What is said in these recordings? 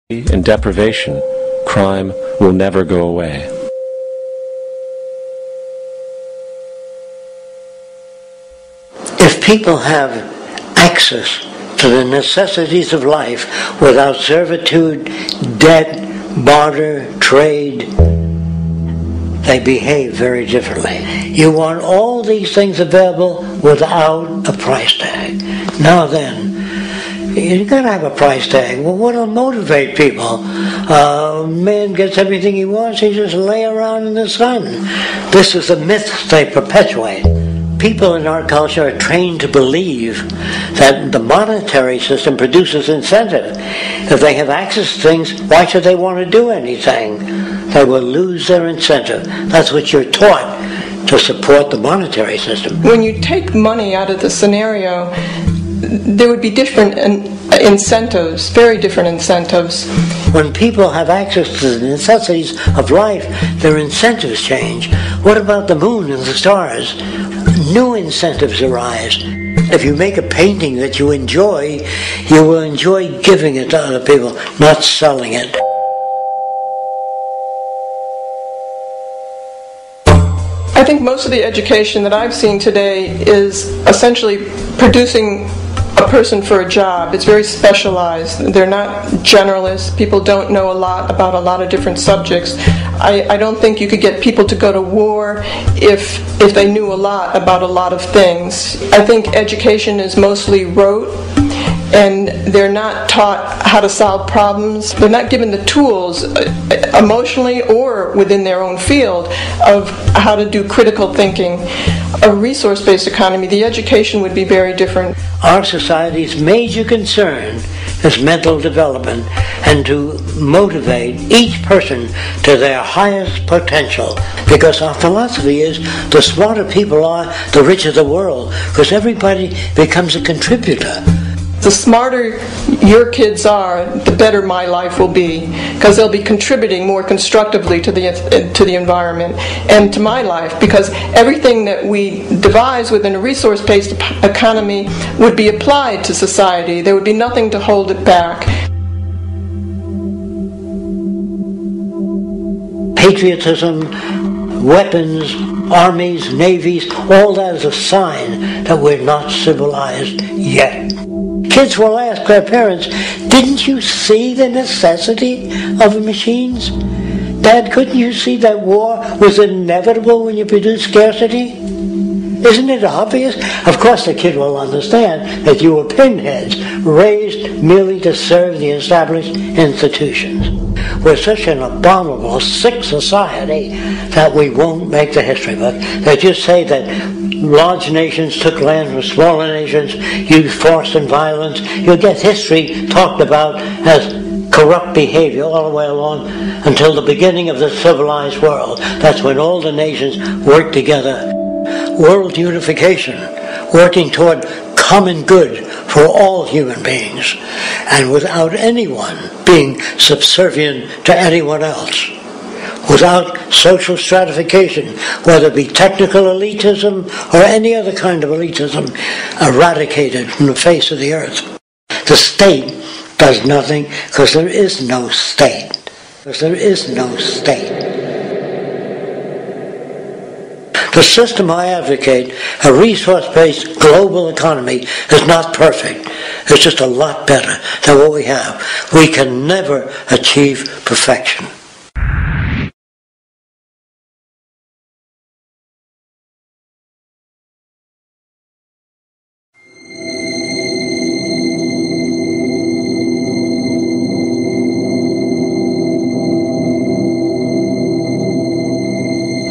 and deprivation, crime will never go away. If people have access to the necessities of life without servitude, debt, barter, trade, they behave very differently. You want all these things available without a price tag. Now then, you've got to have a price tag. Well, what'll motivate people? Man gets everything he wants, he just lay around in the sun. This is the myth they perpetuate. People in our culture are trained to believe that the monetary system produces incentive. If they have access to things, why should they want to do anything? They will lose their incentive. That's what you're taught to support the monetary system. When you take money out of the scenario, there would be different incentives, very different incentives. When people have access to the necessities of life, their incentives change. What about the moon and the stars? New incentives arise. If you make a painting that you enjoy, you will enjoy giving it to other people, not selling it. I think most of the education that I've seen today is essentially producing a person for a job. It's very specialized. They're not generalists. People don't know a lot about a lot of different subjects. I don't think you could get people to go to war if they knew a lot about a lot of things. I think education is mostly rote, and they're not taught how to solve problems. They're not given the tools, emotionally or within their own field, of how to do critical thinking. A resource-based economy, the education would be very different. Our society's major concern is mental development and to motivate each person to their highest potential. Because our philosophy is the smarter people are, the richer the world, because everybody becomes a contributor. The smarter your kids are, the better my life will be, because they'll be contributing more constructively to the environment and to my life, because everything that we devise within a resource-based economy would be applied to society. There would be nothing to hold it back. Patriotism, weapons, armies, navies, all that is a sign that we're not civilized yet. Kids will ask their parents, didn't you see the necessity of the machines? Dad, couldn't you see that war was inevitable when you produce scarcity? Isn't it obvious? Of course the kid will understand that you were pinheads, raised merely to serve the established institutions. We're such an abominable, sick society that we won't make the history book. They just say that large nations took land from smaller nations, used force and violence. You'll get history talked about as corrupt behavior all the way along until the beginning of the civilized world. That's when all the nations worked together. World unification, working toward common good for all human beings, and without anyone being subservient to anyone else. Without social stratification, whether it be technical elitism or any other kind of elitism, eradicated from the face of the earth. The state does nothing because there is no state. Because there is no state. The system I advocate, a resource-based global economy, is not perfect. It's just a lot better than what we have. We can never achieve perfection.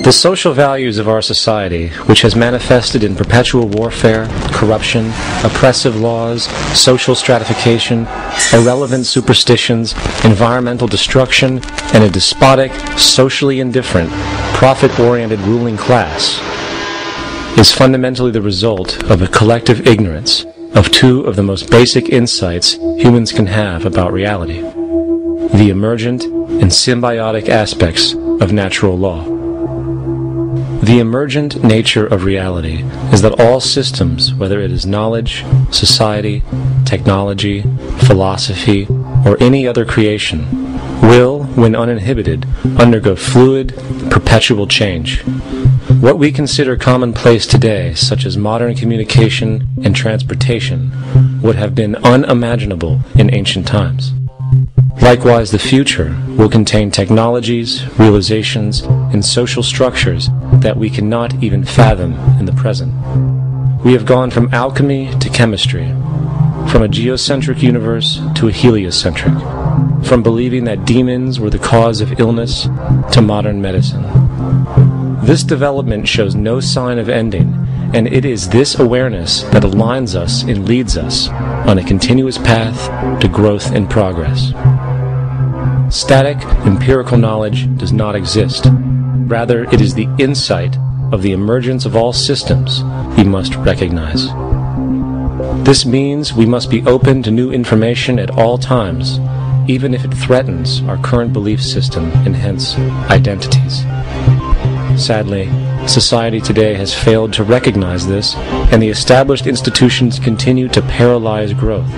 The social values of our society, which has manifested in perpetual warfare, corruption, oppressive laws, social stratification, irrelevant superstitions, environmental destruction, and a despotic, socially indifferent, profit-oriented ruling class, is fundamentally the result of a collective ignorance of two of the most basic insights humans can have about reality: the emergent and symbiotic aspects of natural law. The emergent nature of reality is that all systems, whether it is knowledge, society, technology, philosophy, or any other creation, will, when uninhibited, undergo fluid, perpetual change. What we consider commonplace today, such as modern communication and transportation, would have been unimaginable in ancient times. Likewise, the future will contain technologies, realizations, and social structures that we cannot even fathom in the present. We have gone from alchemy to chemistry, from a geocentric universe to a heliocentric, from believing that demons were the cause of illness to modern medicine. This development shows no sign of ending, and it is this awareness that aligns us and leads us on a continuous path to growth and progress. Static, empirical knowledge does not exist. Rather, it is the insight of the emergence of all systems we must recognize. This means we must be open to new information at all times, even if it threatens our current belief system and hence identities. Sadly, society today has failed to recognize this, and the established institutions continue to paralyze growth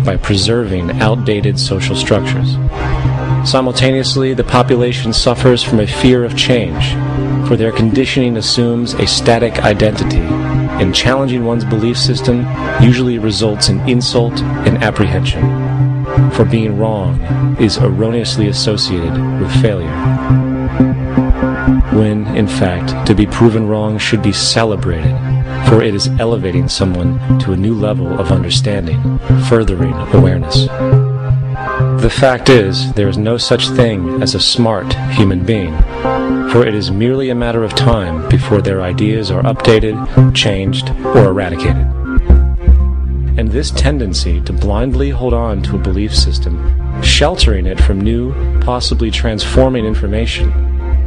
by preserving outdated social structures. Simultaneously, the population suffers from a fear of change, for their conditioning assumes a static identity, and challenging one's belief system usually results in insult and apprehension, for being wrong is erroneously associated with failure, when, in fact, to be proven wrong should be celebrated, for it is elevating someone to a new level of understanding, furthering awareness. The fact is, there is no such thing as a smart human being, for it is merely a matter of time before their ideas are updated, changed, or eradicated. And this tendency to blindly hold on to a belief system, sheltering it from new, possibly transforming information,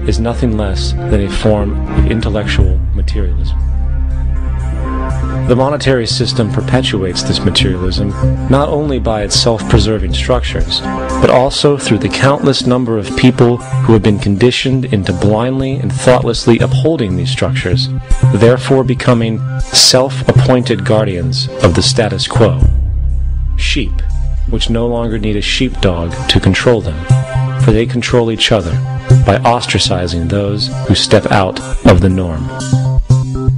is nothing less than a form of intellectual materialism. The monetary system perpetuates this materialism not only by its self-preserving structures, but also through the countless number of people who have been conditioned into blindly and thoughtlessly upholding these structures, therefore becoming self-appointed guardians of the status quo. Sheep, which no longer need a sheepdog to control them, for they control each other by ostracizing those who step out of the norm.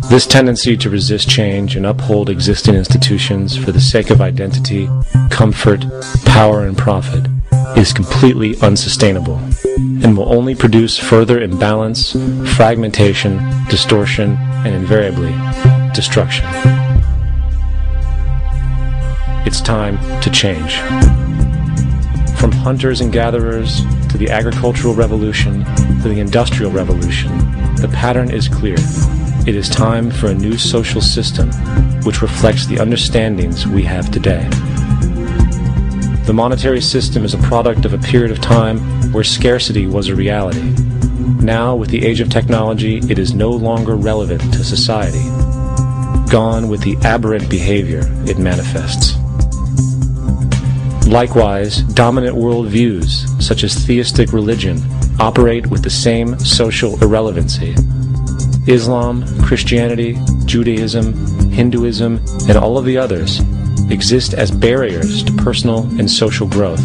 This tendency to resist change and uphold existing institutions for the sake of identity, comfort, power, and profit is completely unsustainable and will only produce further imbalance, fragmentation, distortion, and invariably, destruction. It's time to change. From hunters and gatherers to the agricultural revolution to the industrial revolution, the pattern is clear. It is time for a new social system which reflects the understandings we have today. The monetary system is a product of a period of time where scarcity was a reality. Now, with the age of technology, it is no longer relevant to society. Gone with the aberrant behavior it manifests. Likewise, dominant worldviews, such as theistic religion, operate with the same social irrelevancy. Islam, Christianity, Judaism, Hinduism, and all of the others exist as barriers to personal and social growth,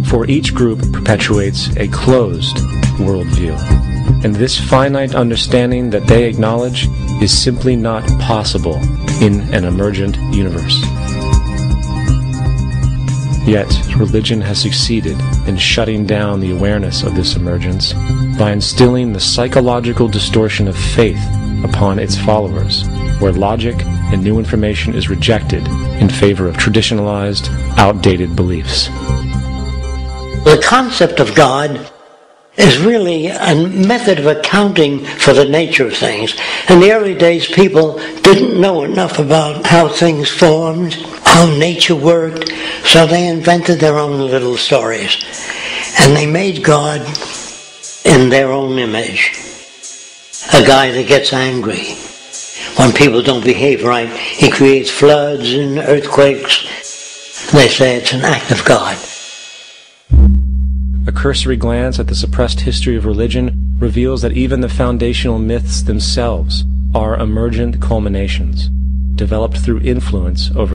for each group perpetuates a closed worldview, and this finite understanding that they acknowledge is simply not possible in an emergent universe. Yet, religion has succeeded in shutting down the awareness of this emergence by instilling the psychological distortion of faith upon its followers, where logic and new information is rejected in favor of traditionalized, outdated beliefs. The concept of God is really a method of accounting for the nature of things. In the early days, people didn't know enough about how things formed, how nature worked, so they invented their own little stories. And they made God in their own image. A guy that gets angry. When people don't behave right, he creates floods and earthquakes. They say it's an act of God. A cursory glance at the suppressed history of religion reveals that even the foundational myths themselves are emergent culminations, developed through influence over